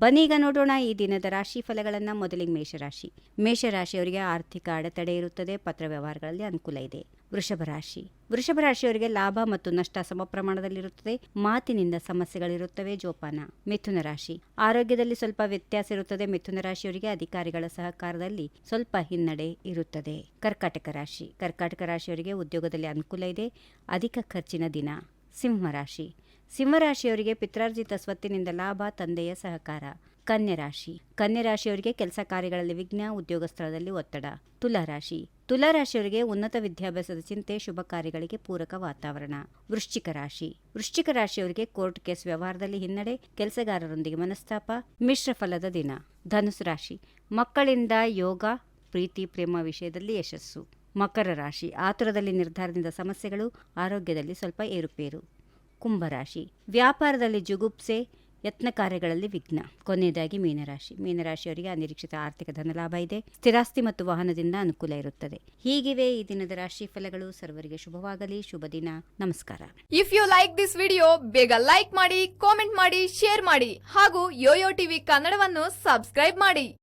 ಬನ್ನೀಗ ನೋಡೋಣ ಈ ದಿನದ ರಾಶಿ ಫಲಗಳನ್ನ. ಮೊದಲಿಗೆ ಮೇಷರಾಶಿಯವರಿಗೆ ಆರ್ಥಿಕ ಅಡೆತಡೆ ಇರುತ್ತದೆ, ಪತ್ರ ವ್ಯವಹಾರಗಳಲ್ಲಿ ಅನುಕೂಲ ಇದೆ. ವೃಷಭ ರಾಶಿಯವರಿಗೆ ಲಾಭ ಮತ್ತು ನಷ್ಟ ಸಮ ಪ್ರಮಾಣದಲ್ಲಿರುತ್ತದೆ, ಮಾತಿನಿಂದ ಸಮಸ್ಯೆಗಳಿರುತ್ತವೆ, ಜೋಪಾನ. ಮಿಥುನ ರಾಶಿ, ಆರೋಗ್ಯದಲ್ಲಿ ಸ್ವಲ್ಪ ವ್ಯತ್ಯಾಸ ಇರುತ್ತದೆ. ಮಿಥುನ ರಾಶಿಯವರಿಗೆ ಅಧಿಕಾರಿಗಳ ಸಹಕಾರದಲ್ಲಿ ಸ್ವಲ್ಪ ಹಿನ್ನಡೆ ಇರುತ್ತದೆ. ಕರ್ಕಾಟಕ ರಾಶಿಯವರಿಗೆ ಉದ್ಯೋಗದಲ್ಲಿ ಅನುಕೂಲ ಇದೆ, ಅಧಿಕ ಖರ್ಚಿನ ದಿನ. ಸಿಂಹರಾಶಿಯವರಿಗೆ ಪಿತ್ರಾರ್ಜಿತ ಸ್ವತ್ತಿನಿಂದ ಲಾಭ, ತಂದೆಯ ಸಹಕಾರ. ಕನ್ಯಾ ರಾಶಿಯವರಿಗೆ ಕೆಲಸ ಕಾರ್ಯಗಳಲ್ಲಿ ವಿಘ್ನ, ಉದ್ಯೋಗ ಸ್ಥಳದಲ್ಲಿ ಒತ್ತಡ. ತುಲಾರಾಶಿಯವರಿಗೆ ಉನ್ನತ ವಿದ್ಯಾಭ್ಯಾಸದ ಚಿಂತೆ, ಶುಭ ಕಾರ್ಯಗಳಿಗೆ ಪೂರಕ ವಾತಾವರಣ. ವೃಶ್ಚಿಕ ರಾಶಿಯವರಿಗೆ ಕೋರ್ಟ್ ಕೇಸ್ ವ್ಯವಹಾರದಲ್ಲಿ ಹಿನ್ನಡೆ, ಕೆಲಸಗಾರರೊಂದಿಗೆ ಮನಸ್ತಾಪ, ಮಿಶ್ರ ಫಲದ ದಿನ. ಧನುಸು ರಾಶಿ, ಮಕ್ಕಳಿಂದ ಯೋಗ, ಪ್ರೀತಿ ಪ್ರೇಮ ವಿಷಯದಲ್ಲಿ ಯಶಸ್ಸು. ಮಕರ ರಾಶಿ, ಆತುರದಲ್ಲಿ ನಿರ್ಧಾರದಿಂದ ಸಮಸ್ಯೆಗಳು, ಆರೋಗ್ಯದಲ್ಲಿ ಸ್ವಲ್ಪ ಏರುಪೇರು. ಕುಂಭರಾಶಿ, ವ್ಯಾಪಾರದಲ್ಲಿ ಜುಗುಪ್ಸೆ, ಯತ್ನ ಕಾರ್ಯಗಳಲ್ಲಿ ವಿಘ್ನ. ಕೊನೆಯದಾಗಿ ಮೀನರಾಶಿಯವರಿಗೆ ಅನಿರೀಕ್ಷಿತ ಆರ್ಥಿಕ ಧನಲಾಭ ಇದೆ, ಸ್ಥಿರಾಸ್ತಿ ಮತ್ತು ವಾಹನದಿಂದ ಅನುಕೂಲ ಇರುತ್ತದೆ. ಹೀಗಿವೆ ಈ ದಿನದ ರಾಶಿ ಫಲಗಳು. ಸರ್ವರಿಗೆ ಶುಭವಾಗಲಿ, ಶುಭ ದಿನ. ನಮಸ್ಕಾರ. If you like this video, ಬೇಗ ಲೈಕ್ ಮಾಡಿ, ಕಾಮೆಂಟ್ ಮಾಡಿ, ಶೇರ್ ಮಾಡಿ ಹಾಗೂ ಯೋಯೋ ಟಿವಿ ಕನ್ನಡವನ್ನು ಸಬ್ಸ್ಕ್ರೈಬ್ ಮಾಡಿ.